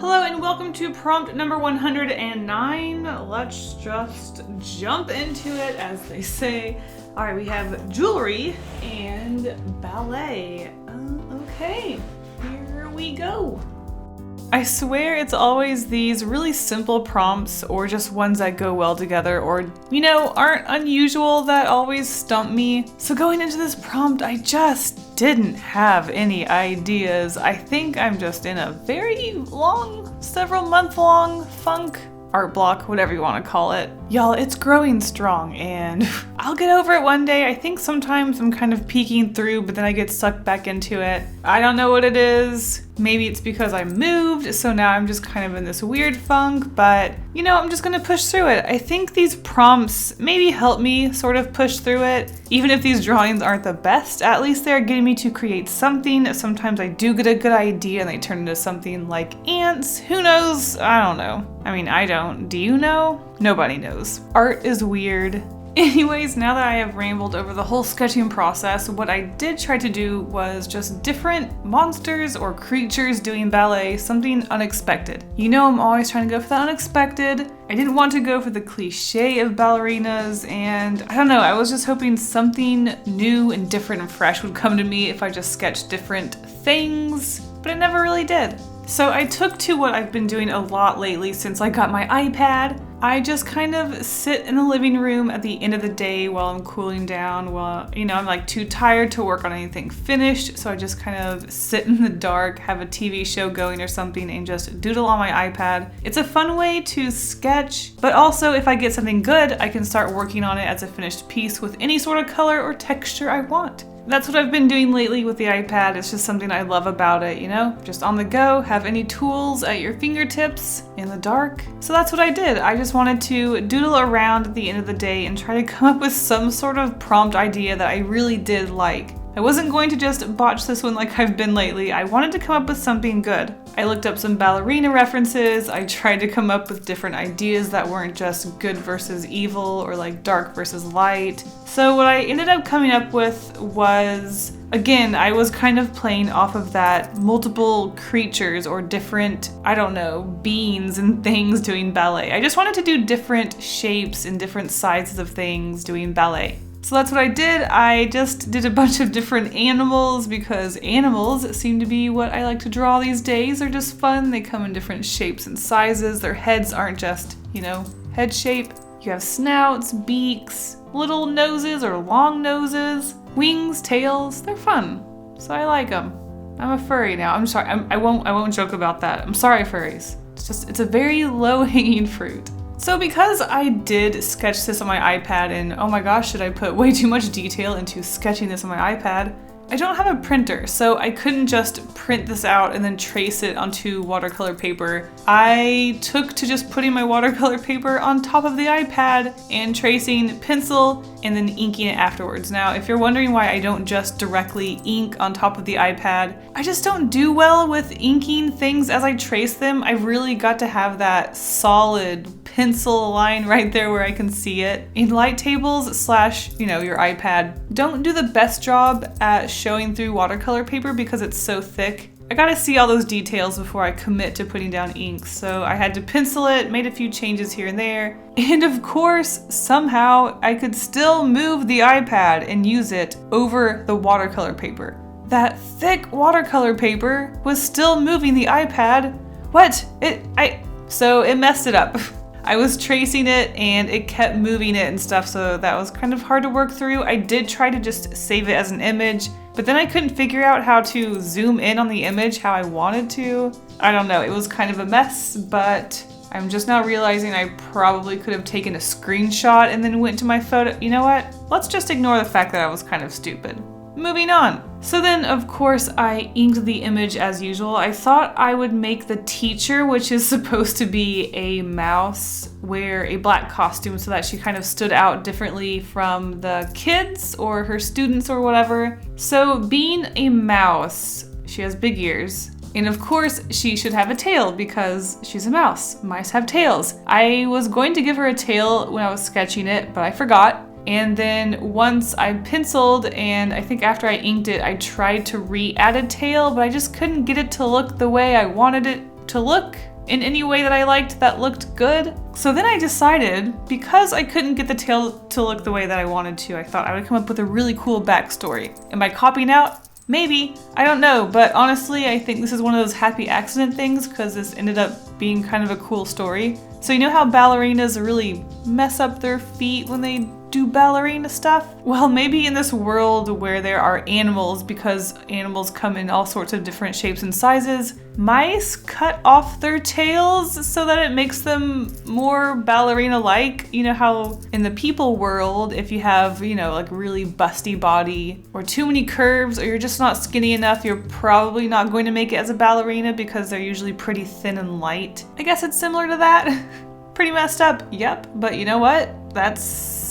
Hello and welcome to prompt number 109. Let's just jump into it, as they say. All right, we have jewelry and ballet. Okay, here we go. I swear it's always these really simple prompts or just ones that go well together or, aren't unusual that always stump me. So going into this prompt, I just didn't have any ideas. I think I'm just in a very long, several month long funk. Art block, whatever you want to call it. Y'all, it's growing strong and I'll get over it one day. I think sometimes I'm kind of peeking through, but then I get sucked back into it. I don't know what it is. Maybe it's because I moved, so now I'm just kind of in this weird funk, but I'm just gonna push through it. I think these prompts maybe help me sort of push through it. Even if these drawings aren't the best, at least they're getting me to create something. Sometimes I do get a good idea and they turn into something like ants. Who knows? I don't know. I don't. Do you know? Nobody knows. Art is weird. Anyways, now that I have rambled over the whole sketching process, what I did try to do was just different monsters or creatures doing ballet, something unexpected. I'm always trying to go for the unexpected. I didn't want to go for the cliche of ballerinas, and I don't know, I was just hoping something new and different and fresh would come to me if I just sketched different things, but it never really did. So I took to what I've been doing a lot lately since I got my iPad. I just kind of sit in the living room at the end of the day while I'm cooling down. I'm like too tired to work on anything finished, so I just kind of sit in the dark, have a TV show going or something, and just doodle on my iPad. It's a fun way to sketch, but also if I get something good, I can start working on it as a finished piece with any sort of color or texture I want. That's what I've been doing lately with the iPad. It's just something I love about it, just on the go, have any tools at your fingertips in the dark. So that's what I did. I just wanted to doodle around at the end of the day and try to come up with some sort of prompt idea that I really did like. I wasn't going to just botch this one like I've been lately. I wanted to come up with something good. I looked up some ballerina references. I tried to come up with different ideas that weren't just good versus evil or like dark versus light. So what I ended up coming up with was, again, I was kind of playing off of that multiple creatures or different, beings and things doing ballet. I just wanted to do different shapes and different sizes of things doing ballet. So that's what I did. I just did a bunch of different animals because animals seem to be what I like to draw these days. They're just fun. They come in different shapes and sizes. Their heads aren't just, head shape. You have snouts, beaks, little noses or long noses, wings, tails. They're fun. So I like them. I'm a furry now. I'm sorry. I won't joke about that. I'm sorry, furries. It's a very low-hanging fruit. So because I did sketch this on my iPad, and oh my gosh, did I put way too much detail into sketching this on my iPad, I don't have a printer, so I couldn't just print this out and then trace it onto watercolor paper. I took to just putting my watercolor paper on top of the iPad and tracing pencil and then inking it afterwards. Now, if you're wondering why I don't just directly ink on top of the iPad, I just don't do well with inking things as I trace them. I've really got to have that solid pencil line right there where I can see it. In light tables / your iPad don't do the best job at showing through watercolor paper because it's so thick. I gotta see all those details before I commit to putting down ink, so I had to pencil it, made a few changes here and there, and of course, somehow I could still move the iPad and use it over the watercolor paper. That thick watercolor paper was still moving the iPad. So it messed it up. I was tracing it and it kept moving it and stuff, so that was kind of hard to work through. I did try to just save it as an image, but then I couldn't figure out how to zoom in on the image how I wanted to. I don't know, it was kind of a mess, but I'm just now realizing I probably could have taken a screenshot and then went to my photo. You know what? Let's just ignore the fact that I was kind of stupid. Moving on. So then, of course, I inked the image as usual. I thought I would make the teacher, which is supposed to be a mouse, wear a black costume so that she kind of stood out differently from the kids or her students or whatever. So being a mouse, she has big ears. And of course, she should have a tail because she's a mouse. Mice have tails. I was going to give her a tail when I was sketching it, but I forgot. And then once I penciled, and I think after I inked it, I tried to re-add a tail, but I just couldn't get it to look the way I wanted it to look. in any way that I liked that looked good. So then I decided, because I couldn't get the tail to look the way that I wanted to, I thought I would come up with a really cool backstory. Am I copying out? Maybe. I don't know, but honestly, I think this is one of those happy accident things because this ended up being kind of a cool story. So you know how ballerinas really mess up their feet when they do ballerina stuff? Well, maybe in this world where there are animals, because animals come in all sorts of different shapes and sizes, mice cut off their tails so that it makes them more ballerina-like. You know how in the people world, if you have, you know, like really busty body or too many curves, or you're just not skinny enough, you're probably not going to make it as a ballerina because they're usually pretty thin and light. I guess it's similar to that. Pretty messed up, yep, but you know what? That's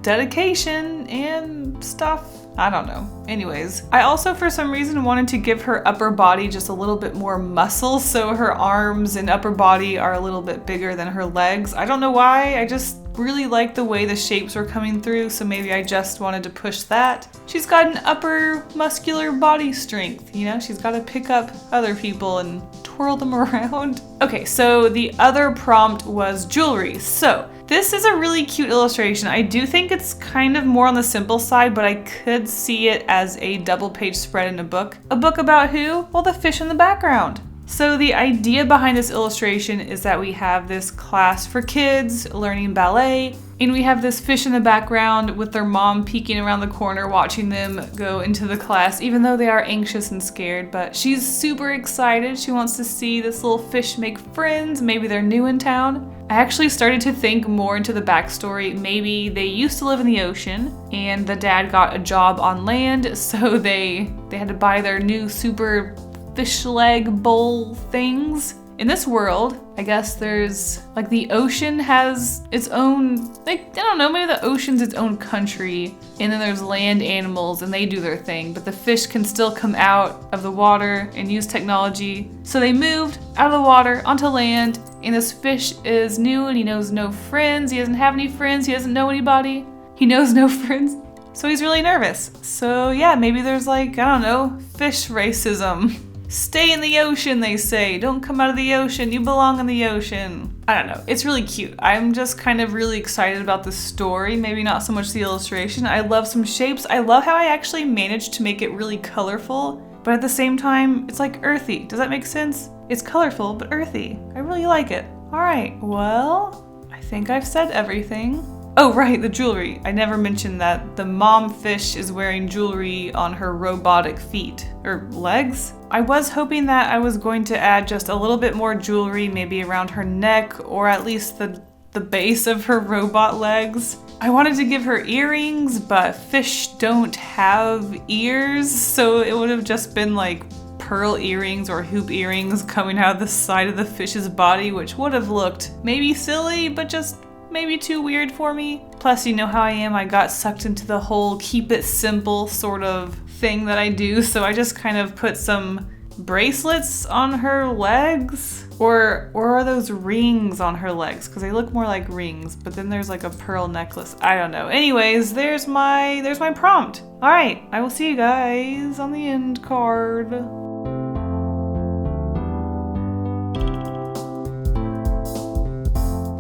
dedication and stuff. I don't know. Anyways, I also for some reason wanted to give her upper body just a little bit more muscle, so her arms and upper body are a little bit bigger than her legs. I don't know why, I just really like the way the shapes were coming through, so maybe I just wanted to push that. She's got an upper muscular body strength, you know? She's got to pick up other people and twirl them around. Okay, so the other prompt was jewelry. So this is a really cute illustration. I do think it's kind of more on the simple side, but I could see it as a double page spread in a book. A book about who? Well, the fish in the background. So the idea behind this illustration is that we have this class for kids learning ballet, and we have this fish in the background with their mom peeking around the corner watching them go into the class, even though they are anxious and scared, but she's super excited. She wants to see this little fish make friends. Maybe they're new in town. I actually started to think more into the backstory. Maybe they used to live in the ocean and the dad got a job on land, so they had to buy their new super fish leg bowl things. In this world, I guess there's, like, the ocean has its own, like, I don't know, maybe the ocean's its own country, and then there's land animals and they do their thing, but the fish can still come out of the water and use technology. So they moved out of the water onto land, and this fish is new and he knows no friends. He doesn't have any friends. He doesn't know anybody. He knows no friends. So he's really nervous. So yeah, maybe there's, like, I don't know, fish racism. Stay in the ocean, they say. Don't come out of the ocean. You belong in the ocean. I don't know. It's really cute. I'm just kind of really excited about the story. Maybe not so much the illustration. I love some shapes. I love how I actually managed to make it really colorful, but at the same time, it's like earthy. Does that make sense? It's colorful, but earthy. I really like it. All right, well, I think I've said everything. Oh, right, the jewelry. I never mentioned that the mom fish is wearing jewelry on her robotic feet, or legs. I was hoping that I was going to add just a little bit more jewelry, maybe around her neck, or at least the base of her robot legs. I wanted to give her earrings, but fish don't have ears, so it would have just been like pearl earrings or hoop earrings coming out of the side of the fish's body, which would have looked maybe silly, but just maybe too weird for me. Plus, you know how I am, I got sucked into the whole keep it simple sort of thing that I do, so I just kind of put some bracelets on her legs. Or are those rings on her legs? Because they look more like rings, but then there's like a pearl necklace. I don't know. Anyways, there's my prompt. All right, I will see you guys on the end card.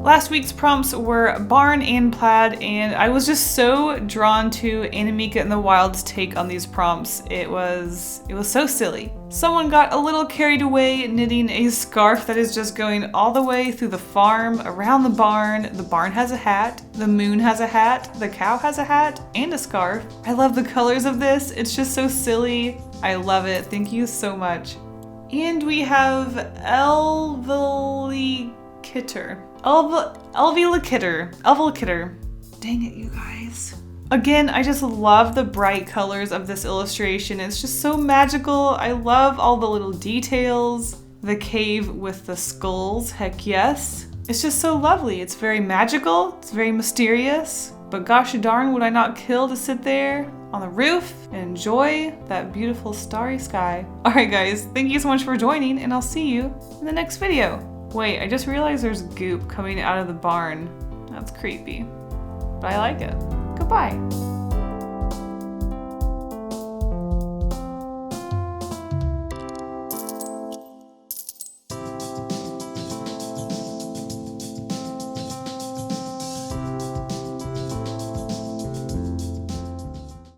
Last week's prompts were barn and plaid, and I was just so drawn to Annemieke in the Wild's take on these prompts. It was so silly. Someone got a little carried away knitting a scarf that is just going all the way through the farm, around the barn. The barn has a hat, the moon has a hat, the cow has a hat, and a scarf. I love the colors of this. It's just so silly. I love it. Thank you so much. And we have Elvilikitter. Dang it, you guys. Again, I just love the bright colors of this illustration. It's just so magical. I love all the little details. The cave with the skulls, heck yes. It's just so lovely. It's very magical. It's very mysterious. But gosh darn, would I not kill to sit there on the roof and enjoy that beautiful starry sky. All right, guys, thank you so much for joining, and I'll see you in the next video. Wait, I just realized there's goop coming out of the barn. That's creepy, but I like it. Goodbye.